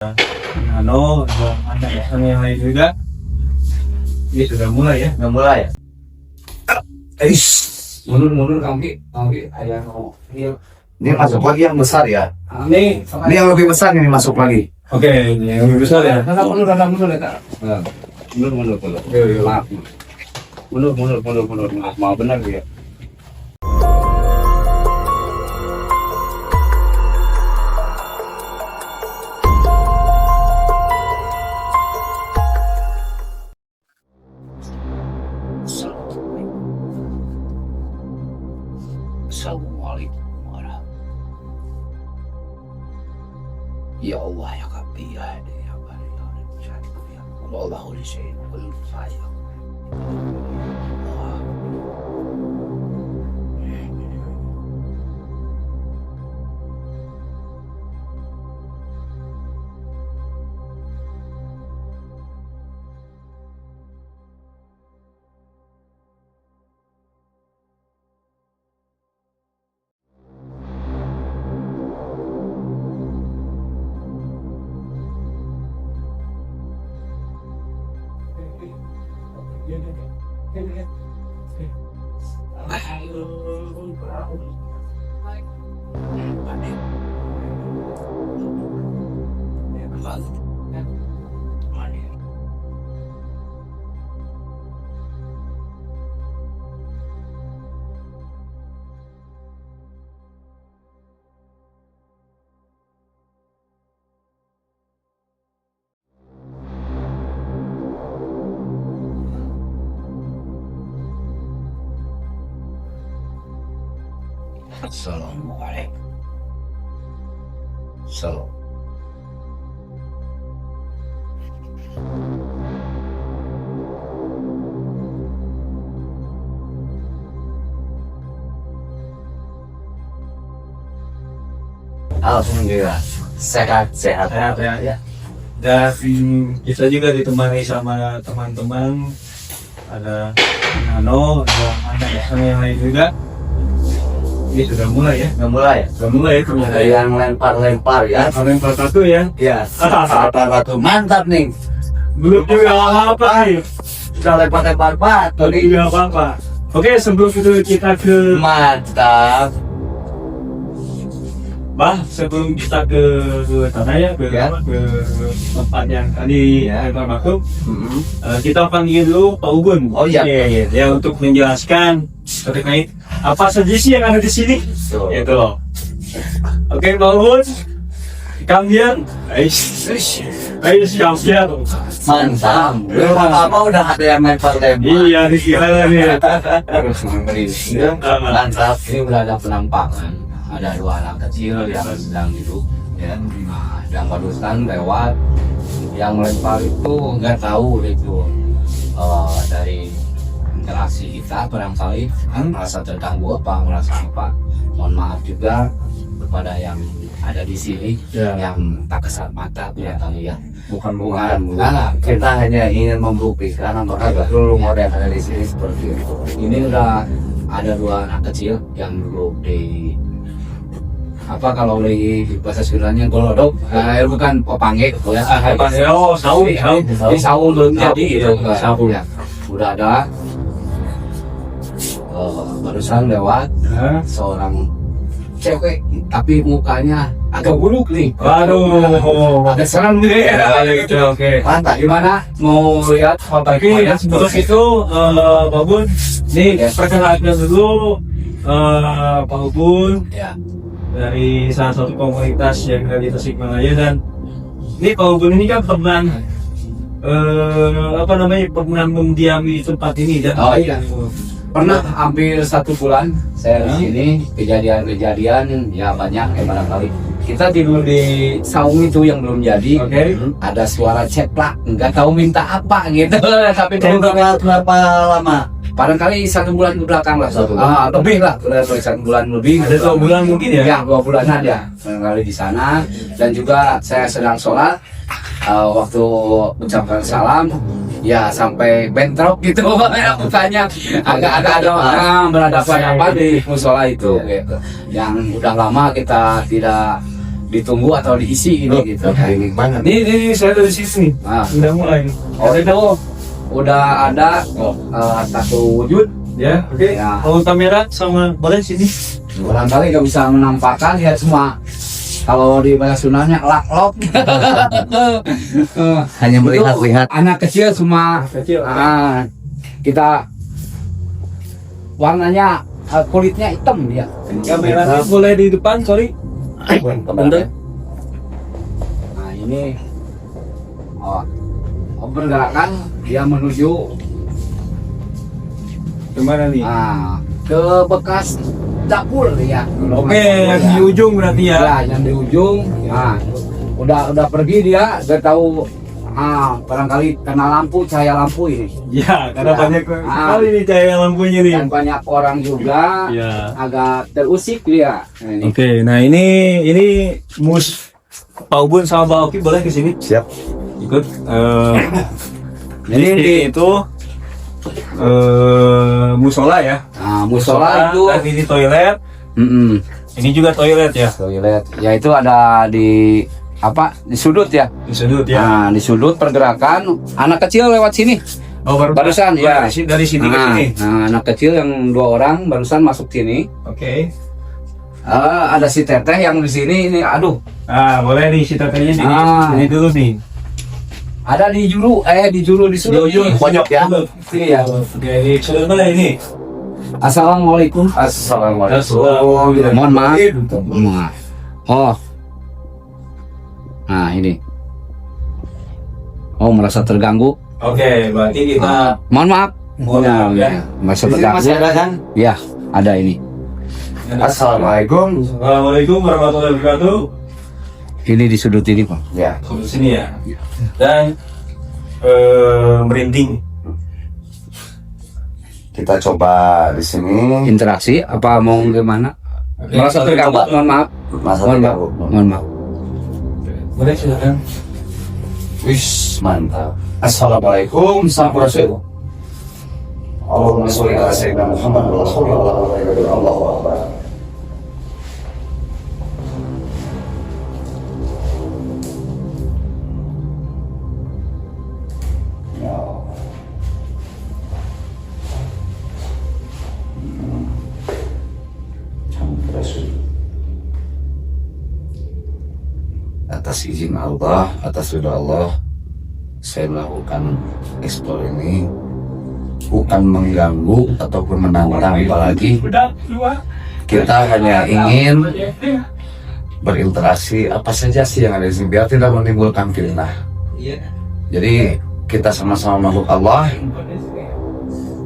Anak yang lain juga. Ini sudah mulai ya. Udah mulai ya? Mundur kaki ayah mau. Ini masuk lagi yang besar ya? Ini Ini yang lebih besar ini masuk lagi. oke, ini yang lebih besar ya. Mundur ya kak. Mundur. Maaf. Mundur. Mau benar ya. Assalamualaikum warahmatullahi. Ya Allah ya Rabbi ya Hadi ya Bari ya Rabbi ya Allah li syai'in qul fa'ya. Assalamualaikum. Salam. Alhamdulillah sehat Sehat ya. Dan kita juga ditemani sama teman-teman. Ada ada anak yang lain juga. Ini sudah mulai ya. Udah mulai ya? Sudah mulai ya. Ada yang lempar ya? Lempar satu ya. Ya. Satu mantap nih. Belum juga apa nih. Sudah lempar batu Belum nih. juga apa-apa. Oke, sebelum itu kita ke Mantap. sebelum kita ke tanah ya, ke tempat yang tadi lempar batu, kita panggil dulu Pak Ubun. Oh iya. Ya, untuk menjelaskan terkait apa saja sih yang ada di sini. Itu loh. Oke, Pak Ubun. Kalian, ayo siap. Mantap. Apa udah ada yang lempar. Iya, di gimana nih? Mantap. Ini udah ada penampakan. Ada dua anak kecil yang sedang duduk ya. Yang barusan lewat. Yang melempar itu nggak tahu itu dari interaksi kita barangkali merasa terganggu merasa apa. Mohon maaf juga kepada yang ada di sini yang tak kesat mata barangkali ya. Bukan. Nah, kita hanya ingin membuktikan apakah betul model yang ada di sini seperti itu. Ini udah ada dua anak kecil yang duduk di kalau di bahasa Sundanya golodok, bukan popangge gitu ya. Di saung belum jadi gitu. Ya. Udah ada barusan lewat seorang cewek tapi mukanya agak buruk nih. Waduh, Agak serem nih. Oke. Mantap. Gimana? Mau lihat Tapi sebelum itu, Pak Ubun, nih perkenalkan dulu Pak Ubun Ya. dari salah satu komunitas yang ada di Tasikmalaya. Dan ini Pak Ubun ini kan pernah pernah mendiami di tempat ini dan Oh iya. Pernah hampir 1 bulan saya di sini. Kejadian ya banyak ya barangkali. Kita tidur di saung itu yang belum jadi. Oke. Ada suara ceplak, nggak tahu minta apa gitu. Tapi Berapa lama? barangkali 1 bulan ke belakang lah. Lebih lah, udah 1 bulan lebih. Ada 2 bulan mungkin ya? Ya, 2 bulan aja barangkali di sana. Dan juga saya sedang sholat. Waktu ucapkan salam, ya sampai bentrok gitu mukanya, agak ada berhadapan apa di musola itu, gitu. Yang udah lama kita tidak ditunggu atau diisi ini gitu. Ini mana? Ini saya dari sini. Nah, Udah mulai. oh itu udah ada satu wujud. Ya, oke. Ya. Kalau kamera sama boleh sini. Barangkali nggak bisa menampakkan ya semua. Kalau di bahasa Sundanya laklop. Hanya melihat-lihat. Anak kecil semua. Kecil. Kita warnanya kulitnya hitam dia. Kameranya boleh di depan, sorry. Bentar. Nah ini pergerakan dia menuju Kemana nih? ke bekas dapur ya. Oke, yang di ujung berarti ya. Ya, yang di ujung. Nah, udah pergi dia, gak tahu barangkali kena lampu, cahaya lampu ini. Ya, karena Ya. banyak sekali nih cahaya lampunya nih. Dan banyak orang juga Ya. agak terusik dia. Nah, ini. Oke, nah ini Mus Pak Ubun sama Mbak Oki boleh ke sini? Siap. Ikut. Jadi Itu musola ya. Nah, musola itu Dan ini toilet. Ini juga toilet ya. toilet. Ya itu ada di di sudut ya. Di sudut ya. Nah, di sudut pergerakan anak kecil lewat sini. Oh, Barusan, ya. Dari sini ke sini. Nah, anak kecil yang 2 orang barusan masuk sini. Oke. Ada si teteh yang di sini ini, aduh, Boleh nih si tetehnya sini. Ini dulu nih. ada di juru di sudut. Ini. Pojok ya. Sini ya. Oke, ini sudut mana ini? Assalamualaikum. Assalamualaikum. Mohon maaf. Maaf. Oh. Nah, ini. Oh, merasa terganggu. Oke, berarti kita Mohon maaf. Mohon maaf, ya. Merasa Di sini terganggu. masih ada kan? Ya, ada ini. Assalamualaikum. Assalamualaikum warahmatullahi wabarakatuh. Ini di sudut ini, Pak. Ya. Di sini ya. Dan merinding. Kita coba di sini. Interaksi apa mau gimana? Merasa terganggu. Mohon maaf. Masa Mohon maaf. terganggu. Mohon maaf. Boleh silakan. Wis, mantap. Assalamualaikum. Sampurasun. Allahumma sholli ala sayyidina Muhammad wa ala alihi wa sahbihi. Allahu akbar. Ya. Atas izin Allah, atas ridha Allah, saya melakukan eksplor ini bukan mengganggu ataupun menantang, apalagi kita hanya ingin berinteraksi apa saja sih yang ada di sini biar tidak menimbulkan fitnah. Jadi kita sama-sama makhluk Allah,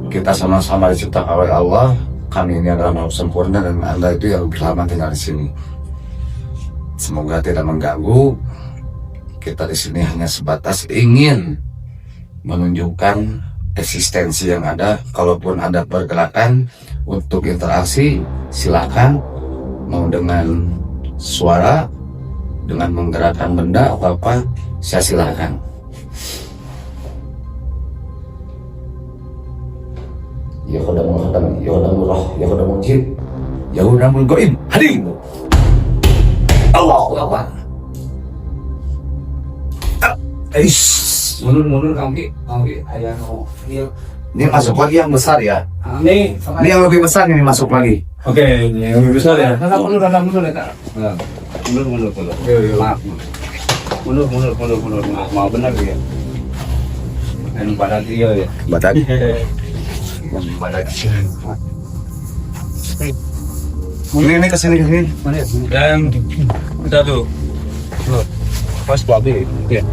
kita sama-sama diciptakan oleh Allah. Kami ini adalah makhluk sempurna dan Anda itu yang lebih lama tinggal di sini. Semoga tidak mengganggu. Kita di sini hanya sebatas ingin menunjukkan eksistensi yang ada. Kalaupun ada pergerakan untuk interaksi, silakan. Mau dengan suara, dengan menggerakkan benda atau apa, saya silakan. Ya khadamul khadam, ya khadamul roh, ya khadamul jin, ya khadamul goib, hadir. Allahu Akbar. Mundur kami ayah Ini masuk lagi yang besar ya. Ini Ini yang lebih besar ini masuk lagi. oke, ini yang lebih besar ya. mundur ya, Kak. Mundur. Maaf. Mundur. Maaf benar ya. Yang pada dia ya. Badak. Yang pada Ini kesini. mana ya? Dan kita tuh Pas babi. Oke.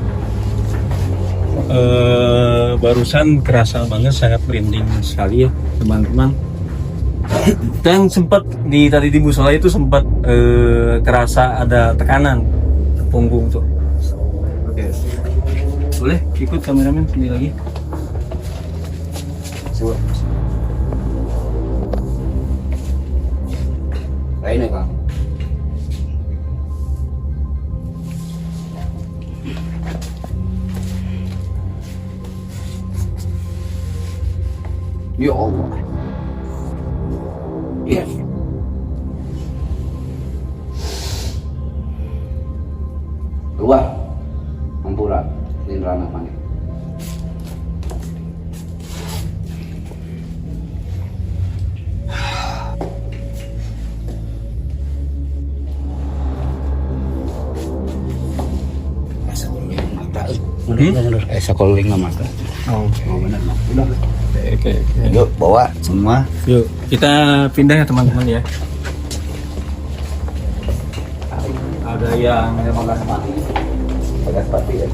barusan kerasa banget, sangat merinding sekali ya teman-teman. Dan sempat tadi di musola itu sempat kerasa ada tekanan ke punggung tuh. Oke. Boleh ikut kameramen sini lagi. Coba. Ini Kang. Ya Allah. Ya. indra namanya. Sekoling nama. Oh, Benar. oke. Yuk bawa semua. Yuk, kita pindah ya teman-teman ya. Ada yang Bagas pati ya.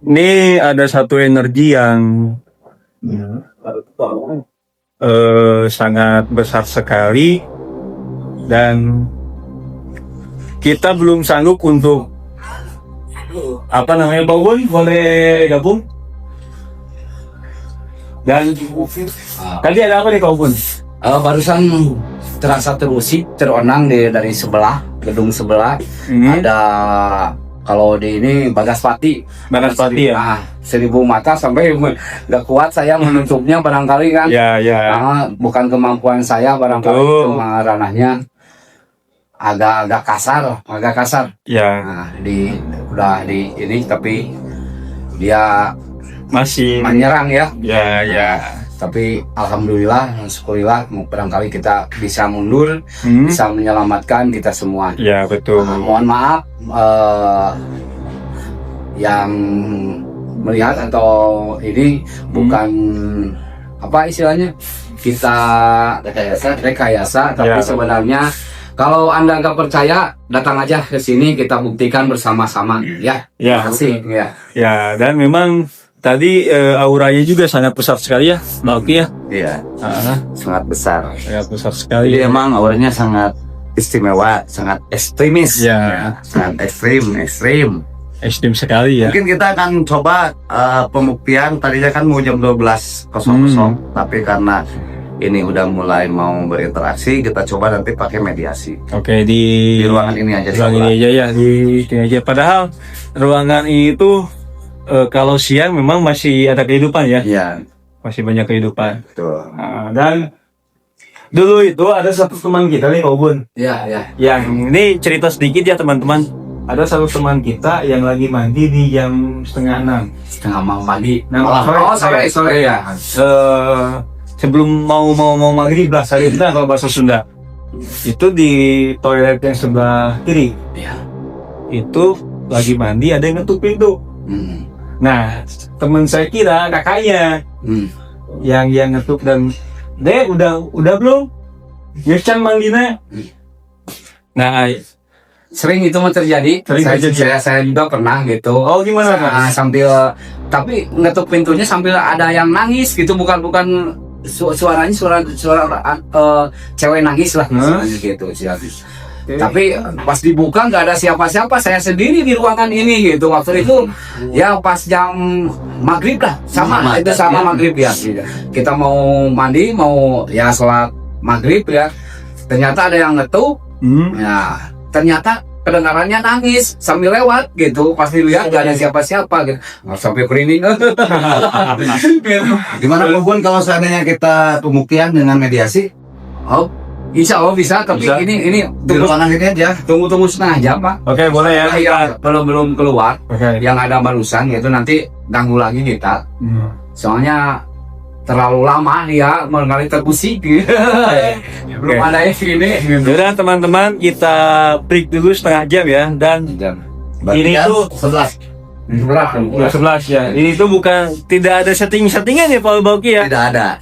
Ini ada satu energi yang sangat besar sekali dan kita belum sanggup untuk apa namanya, Bawon boleh gabung. Dan tadi ada apa nih Kak Bun? Barusan terasa terusik, teronang dari sebelah gedung sebelah. Ada kalau di ini Bagaspati. Bagaspati ya. 1000 mata sampai nggak kuat saya menutupnya barangkali kan. Ya, ya. Bukan kemampuan saya barangkali, cuma ranahnya agak kasar. Ya. Nah, udah di ini tapi dia Masih menyerang ya. Ya. Tapi alhamdulillah, syukurillah barangkali kita bisa mundur, bisa menyelamatkan kita semua. Ya, betul. Mohon maaf yang melihat atau ini bukan apa istilahnya kita rekayasa, tapi sebenarnya kalau Anda nggak percaya, datang aja ke sini, kita buktikan bersama-sama ya. Ya. Terima kasih ya. Ya, dan memang tadi auranya juga sangat besar sekali ya, Mbak Oki ya. Iya. Sangat besar. Sangat besar sekali. Jadi emang auranya sangat istimewa, sangat ekstremis. Ya. Sangat ekstrim. Ekstrim sekali ya. Mungkin kita akan coba pembuktian. Tadinya kan mau jam 12.00, tapi karena ini udah mulai mau berinteraksi, kita coba nanti pakai mediasi. Oke, di ruangan ini aja. Ruangan ini aja ya, di sini aja. Padahal ruangan itu kalau siang memang masih ada kehidupan ya. Iya. Masih banyak kehidupan. Betul. Nah, dan dulu itu ada satu teman kita nih, Kak Bun. Ya. Yang ini cerita sedikit ya teman-teman. Ada satu teman kita yang lagi mandi di jam 5:30. Setengah malam pagi. Sore ya. Sebelum mau maghrib lah, saripna kalau bahasa Sunda. Itu di toilet yang sebelah kiri. Ya. Itu lagi mandi, ada yang ngetuk pintu. Nah, teman saya kira kakaknya yang ngetuk dan deh udah belum? Ya can mandina. Nah, sering itu terjadi. Saya juga pernah gitu. Oh, gimana Kak? Sambil tapi ngetuk pintunya sambil ada yang nangis gitu, bukan suaranya suara cewek nangis lah gitu sih. Tapi pas dibuka nggak ada siapa-siapa, saya sendiri di ruangan ini gitu. Waktu itu ya pas jam maghrib lah, sama maghrib ya. Kita mau mandi, mau ya sholat maghrib ya. Ternyata ada yang ngetuk, ya ternyata kedengarannya nangis sambil lewat gitu. Pas dilihat nggak ada siapa-siapa gitu, sampai merinding. Gimana Bun kalau seandainya kita pembuktian dengan mediasi? Oh, insya Allah bisa, tapi bisa. ini Di ruangan ini aja. tunggu setengah jam Pak. Oke, boleh ya. Belum keluar. Oke. Yang ada barusan gitu, nanti ganggu lagi kita. Soalnya terlalu lama ya, barangkali terpusing. Belum ada yang gini. Yaudah teman-teman, kita break dulu setengah jam ya. Dan ini tuh 11 ya. Ini tuh tidak ada settingan ya Pak Bauki ya. Tidak ada.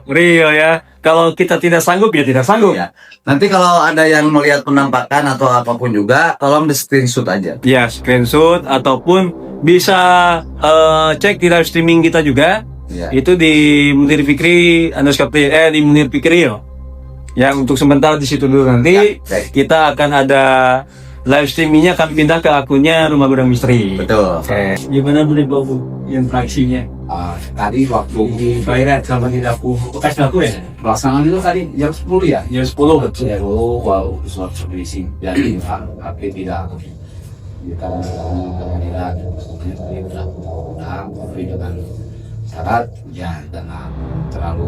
Real ya. Kalau kita tidak sanggup ya tidak sanggup. Ya. Nanti kalau ada yang melihat penampakan atau apapun juga, tolong di screenshot aja. Ya, screenshot ataupun bisa cek di live streaming kita juga. Ya. Itu di Munir Fikri di Munir Fikri ya. Untuk sementara di situ dulu, nanti kita akan ada live streamingnya, akan pindah ke akunnya Rumah Gudang Misteri. Betul. Oke. Gimana boleh bawa interaksinya? Tadi waktu Toilet sama di dapur bekas dapur ya? pelaksanaan itu tadi jam 10 ya. Jam 10 betul. Ya dulu wow surat berisi jadi HP tidak kita tidak tapi dengan syarat ya dengan terlalu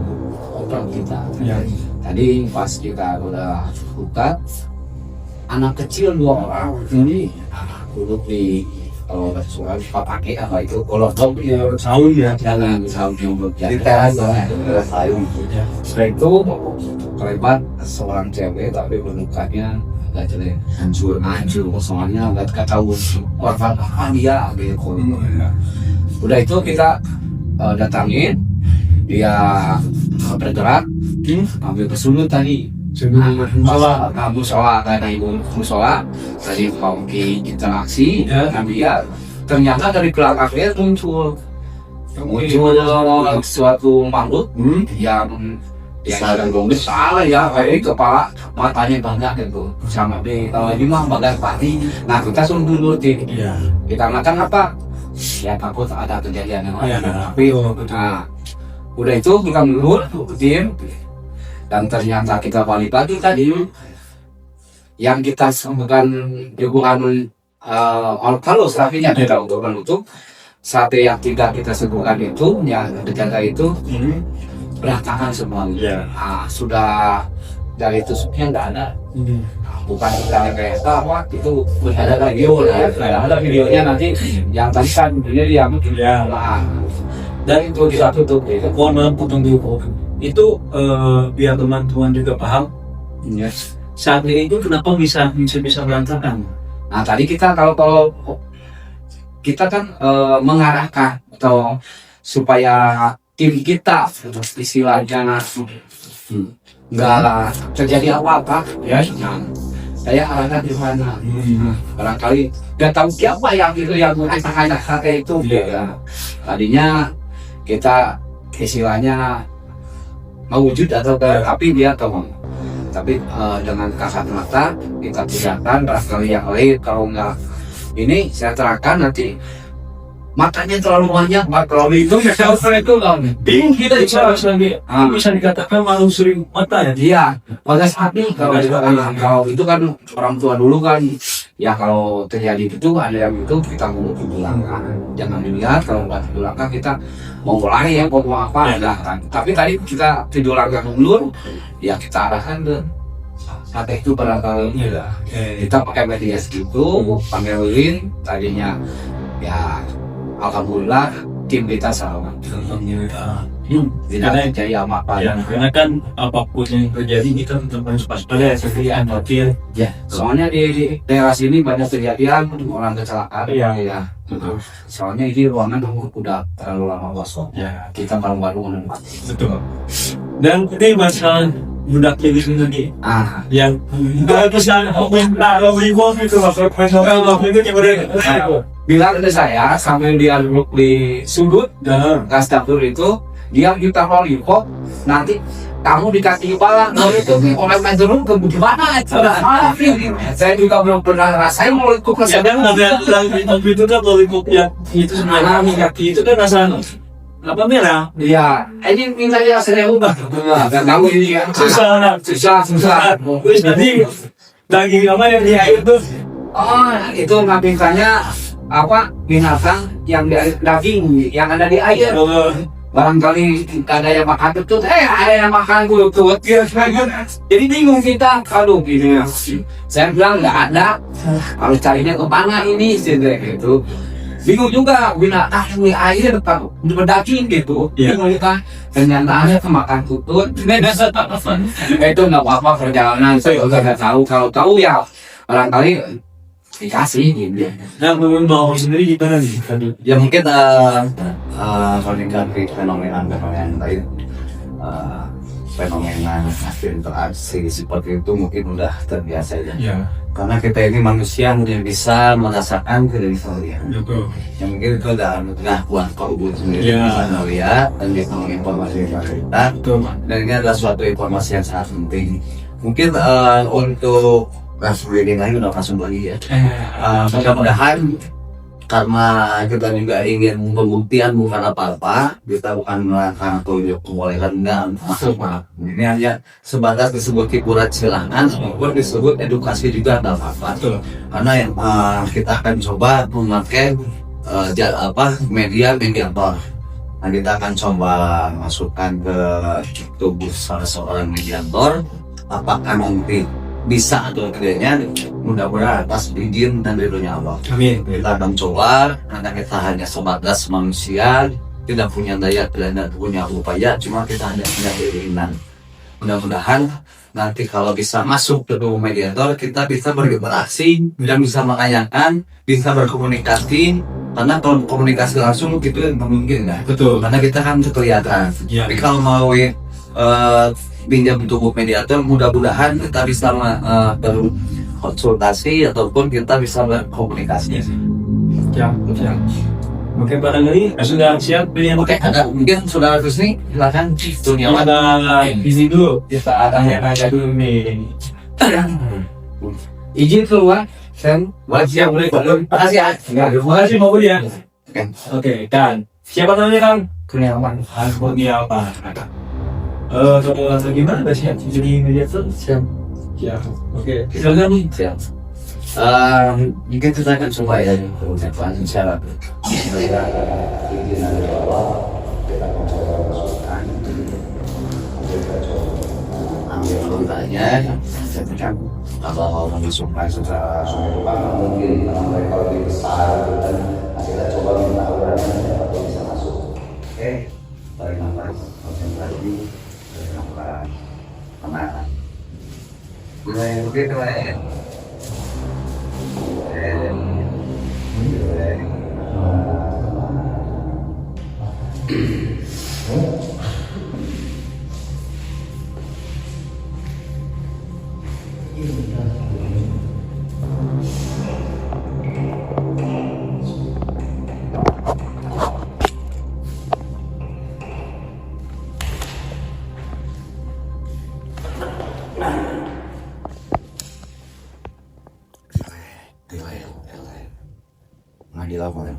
program kita. Ya. Tadi pas kita udah buka, anak kecil 2 orang ini duduk di soal pakai apa itu kolotong ya Saung ya. jangan yang Di teras sayung. setelah itu kelebat seorang cewek tapi bentukannya agak jelek, hancur soalnya nggak tahu korban apa dia gitu. Udah itu kita datangin, dia bergerak ambil kesulut tadi musola karena ibu musola tadi mau interaksi dan dia ternyata dari belakangnya muncul suatu makhluk yang salah ya, kayak kepala matanya banyak gitu sama di kalau ini mah bagas pati. Nah kita suruh dulu kita makan apa ya, takut ada kejadian yang lain. Tapi nah udah itu kita mundur diem, dan ternyata kita balik lagi tadi yang kita sebutkan dukungan kalau sapinya tidak untuk menutup sate yang tidak kita sebutkan itu yang dijaga itu berantakan semuanya. Sudah dari tusuknya nggak ada, bukan kita kayak apa itu ada video ya, ada videonya nanti yang tadi kan dia dan itu ditutup itu Mohon potong dulu. Itu biar teman-teman juga paham. Sate itu kenapa bisa berantakan? Nah tadi kita kalau kita kan mengarahkan atau supaya tim kita istilahnya nggak terjadi apa-apa ya. Nah, saya arahkan di mana? Barangkali nggak tahu siapa yang itu yang mengatakan sate itu. Tadinya kita istilahnya mewujud atau tapi dia tahu. Tapi dengan kasat mata kita tidakkan barangkali yang lain kalau nggak ini saya terangkan nanti matanya terlalu banyak, terlalu itu bingung kita bisa dikatakan malu sering mata ya. Iya, pada saat ini kalau itu kan orang tua dulu kan ya kalau terjadi itu ada yang itu kita mau tidur langkah, jangan dilihat kalau nggak tidur langkah kita mau lari ya mau apa kan. Tapi tadi kita tidur langkah dulu ya kita arahkan ke sate itu barangkali kita pakai media segitu, pakai lilin tadinya ya. Alhamdulillah tim kita selamat. Tidak percaya apa Ya, karena kan apapun yang terjadi kita tetap harus waspada seperti amatir. ya. Soalnya di daerah sini banyak kejadian orang kecelakaan. Iya. Soalnya ini ruangan udah terlalu lama kosong. Ya, Kita baru-baru betul. Dan ini masalah budak jadi sendiri yang nggak bisa komentar ribut itu masalah personal itu gimana? bilang ke saya sambil dia duduk di sudut dan kasdapur itu dia kita lollipop nanti kamu dikasih kepala itu oleh menjerum ke gimana saya juga belum pernah rasain lollipop Kadang ada itu kan lollipop yang itu sebenarnya kaki itu kan rasa apa merah? iya ini minta dia saya ubah dan kamu ini kan susah Terus jadi daging apa yang dia itu? itu mintanya apa binatang yang daging yang ada di air barangkali ada yang makan tutut ada yang makan kulit jadi bingung kita kalau gini saya bilang nggak ada harus carinya kemana ini gitu bingung juga binatang di air berdaging gitu bingung kita kenyataannya kemakan tutut itu nggak apa-apa perjalanan saya juga nggak tahu kalau tahu ya barangkali dikasih gitu. Nah, mau sendiri gimana nih? Ya mungkin meningkat fenomena tadi fenomena interaksi seperti itu mungkin udah terbiasa ya. Karena kita ini manusia yang bisa merasakan kedirian. Betul. Yang mungkin itu udah buat korban sendiri bisa melihat dan dia menginformasi kita. Dan ini adalah suatu informasi yang sangat penting. Mungkin untuk reading lagi udah langsung lagi ya. Mudah-mudahan karena kita juga ingin pembuktian bukan apa-apa, kita bukan melakukan tunjuk membolehkan enggak masuk. Ini hanya sebatas disebut hiburan silakan, ataupun disebut edukasi juga tidak apa-apa. Karena yang kita akan coba memakai media mediator. Nah, kita akan coba masukkan ke tubuh salah seorang mediator. Apakah nanti bisa atau tidaknya, mudah-mudahan atas izin dan ridhonya Allah. Amin. Kita akan coba, karena kita hanya sebatas manusia, tidak punya daya, tidak punya upaya, cuma kita hanya punya keinginan. Mudah-mudahan nanti kalau bisa masuk ke tubuh mediator, kita bisa berinteraksi dan bisa mengayakan, bisa berkomunikasi. Karena kalau komunikasi langsung gitu nggak mungkin ya. Betul. Karena kita kan kelihatan. Iya. Tapi kalau mau pinjam tubuh mediator, mudah-mudahan kita bisa berkonsultasi ataupun kita bisa berkomunikasi. Ya. Mungkin barangkali sudah siap pilihan. Oke, ada mungkin saudara Kusni, silakan Duniawan. Ada izin dulu. Kita tanya dulu nih. Izin keluar, Sam. Siap, boleh. Makasih ya. Terima kasih Pak Budi ya. Oke. Oke, Kang. Siapa namanya Kang? Kurniawan. Kurniawan. Kalau gimana Mbak siap jadi mediator? Siap. Siap. Oke. Silakan nih. Siap. Mungkin kita akan coba ya untuk secara Contohnya, kalau mau menyusupai secara mungkin mereka lebih besar, dan kita coba minta orangnya atau bisa masuk. Oke, tarik nafas, konsentrasi, tarik nafas, tenang. Oke, kemarin. Nggak dilakukan.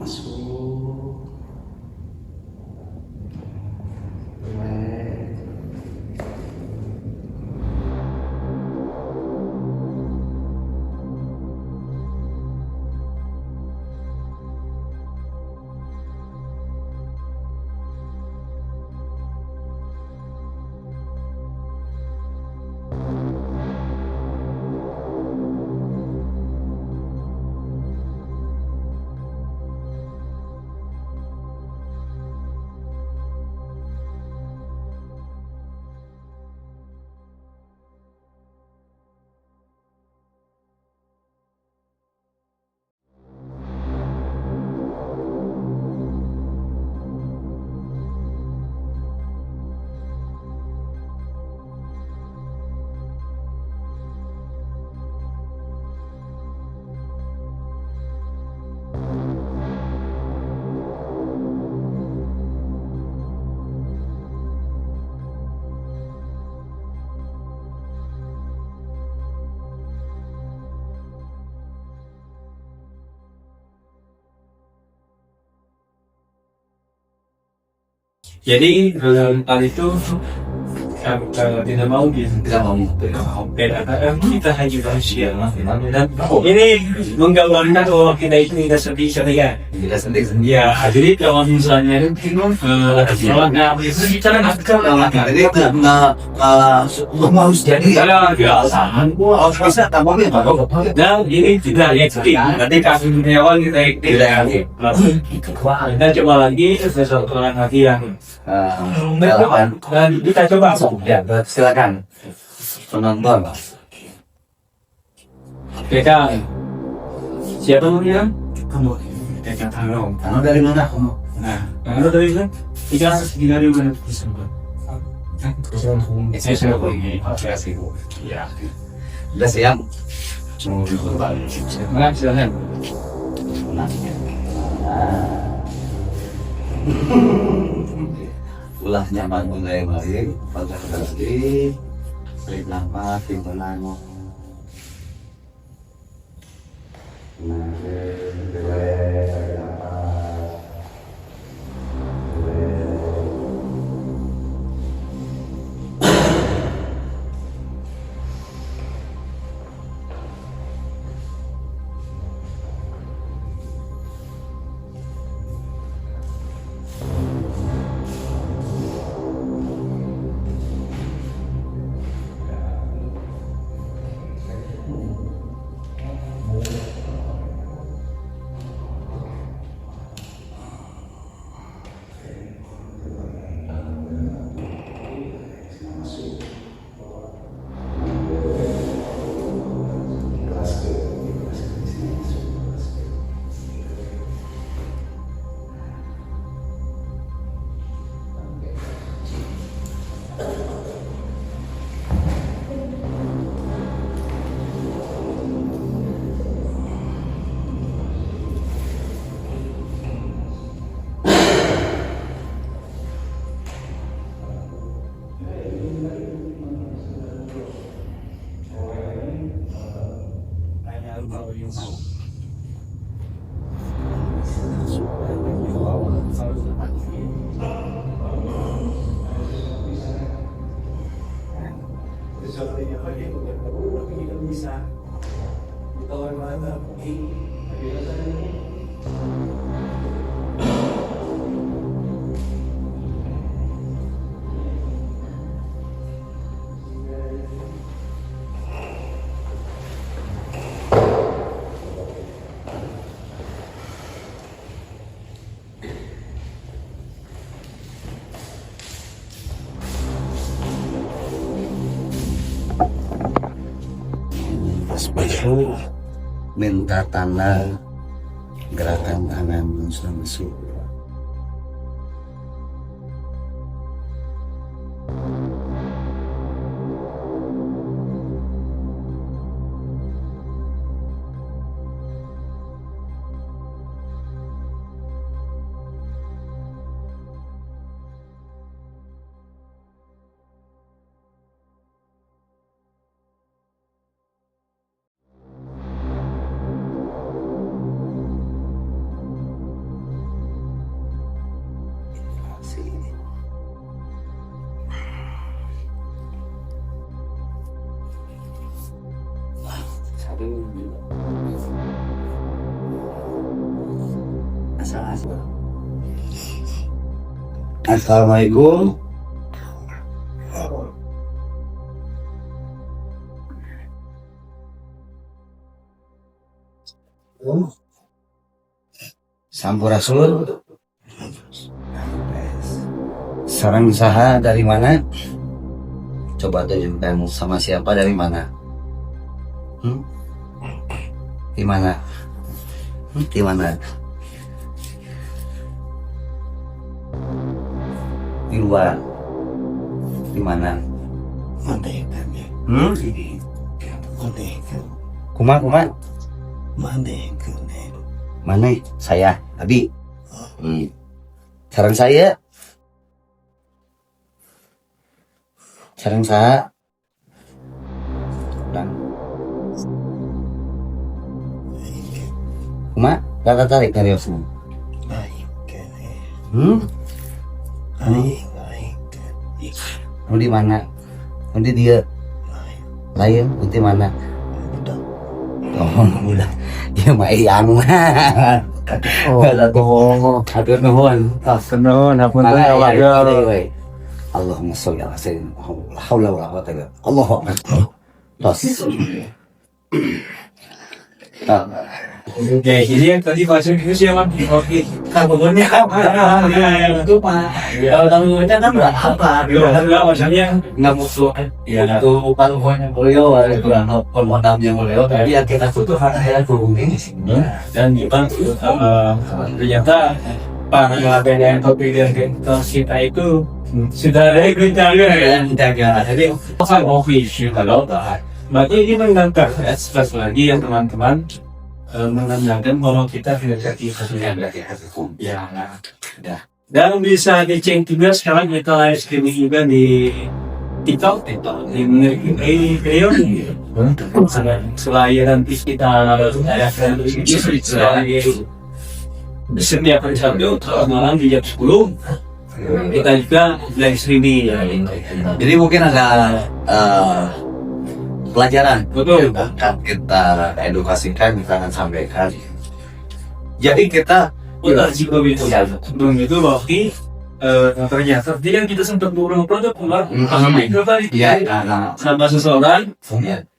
Masuk. Jadi hal itu tidak mau gitu. Tidak mau. Kita hanya manusia. Dan ini menggambarkan bahwa kita itu tidak sedih-sedih. Tidak sedih. Ya, jadi kalau misalnya kalau nggak bisa bicara Jadi harus jadi harus bisa tampaknya. dan ini tidak ekstrim. Nanti kasus Kurniawan kita ekstrim. Kita coba lagi sesuatu orang lagi yang dan kita coba. Ya, silakan penonton. Kita siapa namanya? Kamu. Kamu dari mana kamu? Nah, kamu dari mana? Tiga dari mana? Saya sudah pergi. Ya. Sudah siap? Silakan. Ulah nyaman mulai baik, pada kali, baik lama timbalan mo. Sebaiknya minta tanda gerakan tangan masuk. Assalamualaikum. Sampurasun. Sarang saha dari mana? Coba tunjukkan sama siapa dari mana? Di mana? Di mana? Di luar. Di mana? Kuma? Mana? Saya, Abi. Sarang saya. Sarang saya. Dan Kuma, kata tarik dari osmu. Mau di mana? Mau di dia? Lain, di mana? Oh, udah. Dia mah yang Hatur nuhun. Nuhun, hapunten ya warga. Allahumma sholli ala sayyidina Muhammad. Haula wala quwwata illa billah. Allahu akbar. Tos. Oke, jadi yang tadi pasien itu siapa? Oke, kabarnya apa? Itu Pak. Ya, kalau kita kan berapa? Enggak, maksudnya nggak musuh. Ya, itu kalau beliau ada permohonan beliau, tapi yang kita butuh hanya berhubungan dan kita ternyata para PDN topik dan kita itu sudah regular ya, jadi kan official kalau berarti ini menangkap ekspres lagi ya teman-teman. Menandakan bahwa kita tidak jadi hukum. Ya, Dan bisa dicek juga sekarang kita live streaming juga di TikTok, di video selain kita setiap hari Sabtu malam di jam 10 kita juga live streaming. Jadi mungkin ada pelajaran Betul. akan kita edukasikan, kita akan sampaikan. Jadi kita Udah juga itu sebelum itu berarti ternyata tadi kan kita sempat ngobrol keluar ya, sama seseorang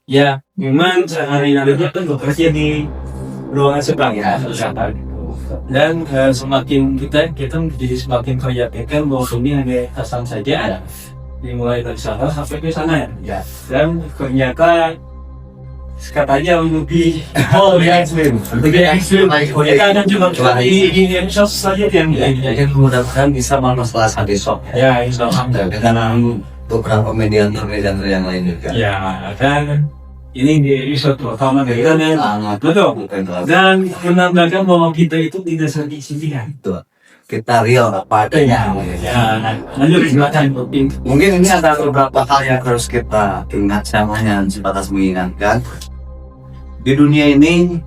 ya memang sehari-hari kan bekerja di ruangan sebelah dan semakin kita menjadi semakin teryakinkan bahwa ini hanya hasan saja dimulai dari sana sampai ke sana ya dan ternyata katanya lebih ekstrim ya kadang juga ini saja yang jadi mudah-mudahan bisa bermanfaat besok ya insya Allah dengan beberapa media yang lain juga. ya dan ini di episode pertama dari kita betul dan menandakan bahwa kita itu tidak sendirian. Kita real apa adanya. Ya, lanjut silakan. Mungkin ini ada beberapa hal yang harus kita ingat, samanya sebatas mengingatkan. Di dunia ini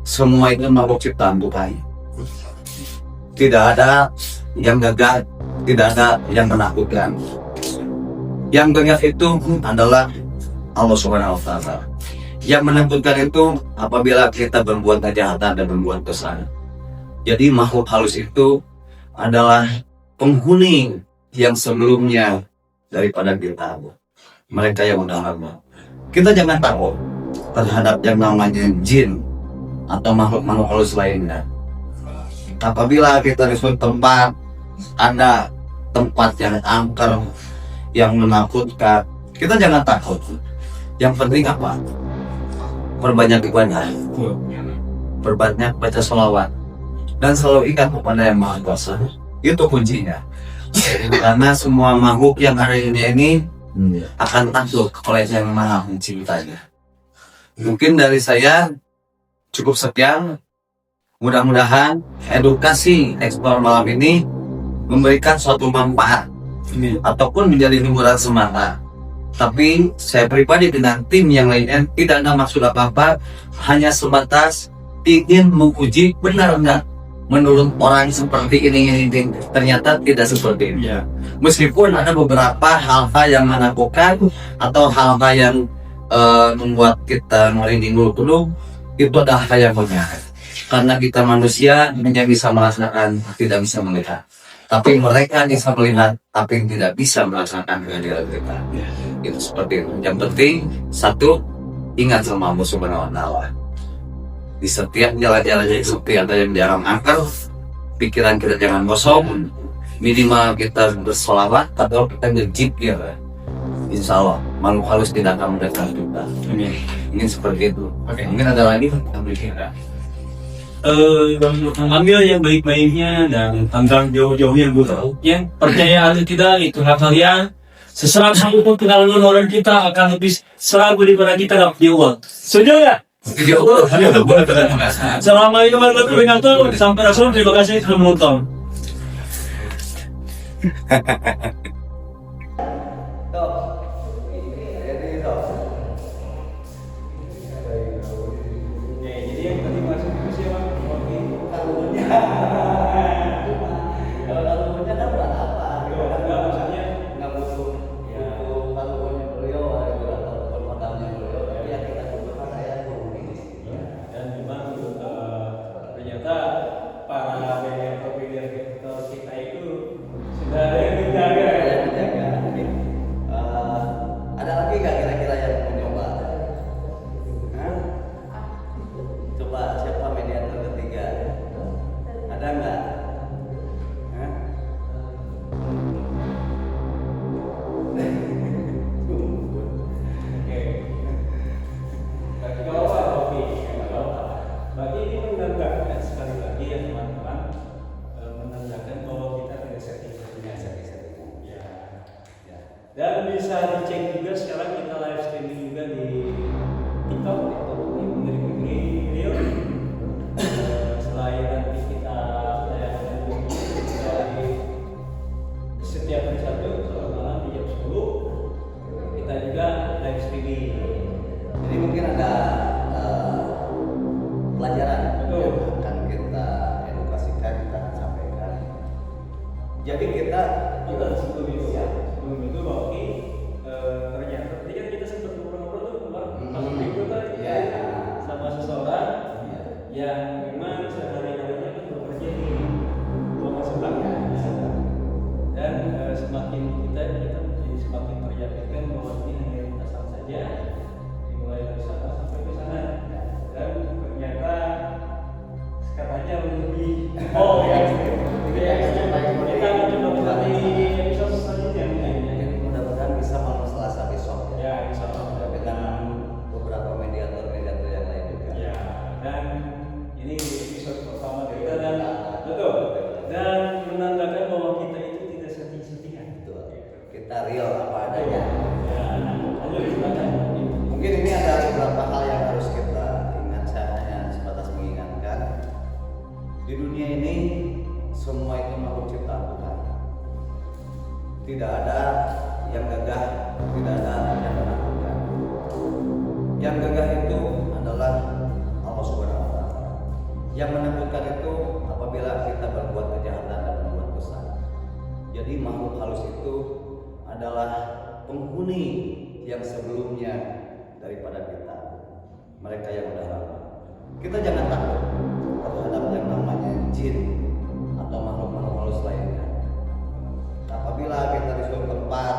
semua itu makhluk ciptaan Tuhan. Tidak ada yang gagal, tidak ada yang menakutkan. Yang gagal itu adalah Allah Subhanahu wa Ta'ala. Yang menakutkan itu apabila kita berbuat kejahatan dan berbuat dosa. Jadi makhluk halus itu adalah penghuni yang sebelumnya daripada kita. Mereka yang udah lama. Kita jangan takut terhadap yang namanya jin atau makhluk-makhluk halus lainnya. Apabila kita di suatu tempat ada tempat yang angker, yang menakutkan, kita jangan takut. Yang penting apa? Perbanyak ibadah, perbanyak baca sholawat, dan selalu ingat kepada yang Maha Kuasa. Itu kuncinya. Karena semua makhluk yang ada di dunia ini akan takluk oleh yang Maha Menciptanya. Mungkin dari saya cukup sekian. Mudah-mudahan edukasi eksplor malam ini memberikan suatu manfaat ataupun menjadi hiburan semata. Tapi saya pribadi dengan tim yang lainnya tidak ada maksud apa-apa, hanya sebatas ingin menguji benar enggak menurut orang seperti ini ternyata tidak seperti ini. Meskipun ada beberapa hal-hal yang menakutkan atau hal-hal yang membuat kita merinding dulu, itu adalah hal yang benar. Karena kita manusia hanya bisa merasakan, tidak bisa melihat. Tapi mereka bisa melihat, tapi tidak bisa merasakan kehadiran kita. Itu seperti itu. Yang penting satu, ingat sama Allah Subhanahu wa Ta'ala. Di setiap jalan-jalan yang sepi ada yang jarang angker, pikiran kita jangan kosong, minimal kita bersolawat atau kita ngejip ya. Insya Allah makhluk halus tidak akan mendekat kita. Ini seperti itu. Mungkin ada lagi yang berkira. Ambil yang baik-baiknya dan tentang jauh-jauhnya buruknya. Percaya atau tidak itu hak kalian. Seserang pun kenal orang kita akan lebih seragu daripada kita dapat uang. Setuju ya? Assalamualaikum warahmatullahi wabarakatuh. Sampai Rasul, terima kasih sudah menonton. Ada lagi nggak kira-kira yang mau nyoba? Coba siapa mediator ketiga? Ada nggak? Bagi ini menandakan sekali lagi ya teman-teman, menandakan bahwa kita tidak setting-setting. Ya. Dan bisa dicek juga sekarang kita live streaming juga di TikTok yang mengirim video. Selain nanti kita di yakinkan bahwa ini hanya lintasan saja, dimulai dari sana sampai ke sana, dan ternyata katanya lebih ya. Kita akan coba di episode selanjutnya. Jadi mudah-mudahan bisa malam Selasa besok Ya, insya Allah. dengan beberapa mediator-mediator yang lain juga. Ya, dan ini episode pertama kita dan betul dan menandakan bahwa kita itu tidak setting-settingan. Betul. Kita real apa adanya. Ya, lanjut silakan. Mungkin ini ada beberapa hal yang harus kita ingat. Saya hanya sebatas mengingatkan di dunia ini semua itu makhluk ciptaan Tuhan. Tidak ada yang gagah, tidak ada yang menakutkan. Yang gagah itu adalah Allah Subhanahu wa Ta'ala. Yang menakutkan itu apabila kita berbuat kejahatan dan berbuat dosa. Jadi makhluk halus itu adalah penghuni yang sebelumnya daripada kita. Mereka yang udah lama. Kita jangan takut terhadap yang namanya jin atau makhluk-makhluk halus lainnya. Apabila kita di suatu tempat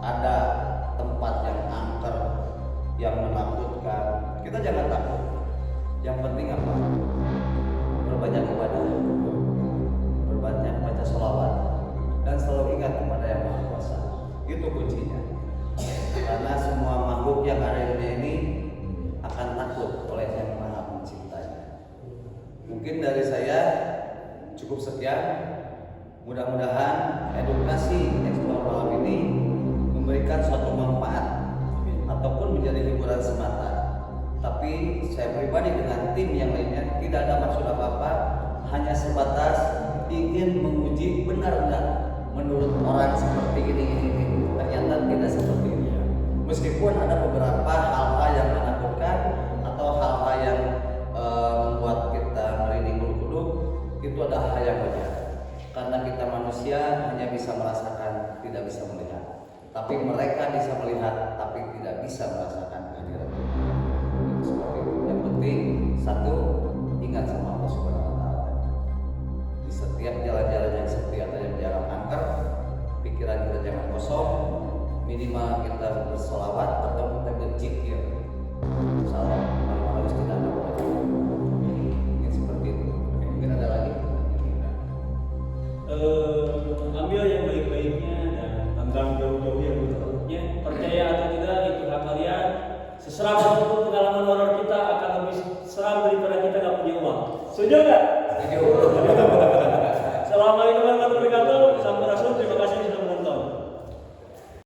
ada tempat yang angker, yang menakutkan, kita jangan takut. Yang penting apa? Berbanyak ibadah, berbanyak baca sholawat, dan selalu ingat kepada yang Maha Kuasa. Itu kuncinya. Karena semua makhluk yang ada di dunia ini akan takut oleh yang Maha Menciptanya. Mungkin dari saya cukup sekian. Mudah-mudahan edukasi eksplor malam ini memberikan suatu manfaat ataupun menjadi hiburan semata. Tapi saya pribadi dengan tim yang lainnya tidak ada maksud apa-apa, hanya sebatas ingin menguji benar enggak menurut orang seperti ini. Ternyata tidak seperti ini. Meskipun ada beberapa hal-hal yang menakutkan atau hal-hal yang membuat kita merinding bulu kuduk, itu adalah hal yang wajar. Karena kita manusia hanya bisa merasakan, tidak bisa melihat. Tapi mereka bisa melihat, tapi tidak bisa merasakan kehadiran Tuhan. Itu seperti itu. Yang penting satu, ingat sama Allah Subhanahu wa Ta'ala. Di setiap jalan-jalan yang sepi atau yang jalan angker, pikiran kita jangan kosong. Minimal kita bersolawat atau kita berzikir. Salam harus tidak ada lagi. Mungkin seperti itu. Mungkin ada lagi. Ambil yang baik-baiknya dan tentang jauh-jauh yang buruknya. Percaya atau tidak itu hak kalian. Seseram apapun pengalaman horor kita akan lebih seram daripada kita nggak punya uang. Setuju nggak? Setuju. Assalamualaikum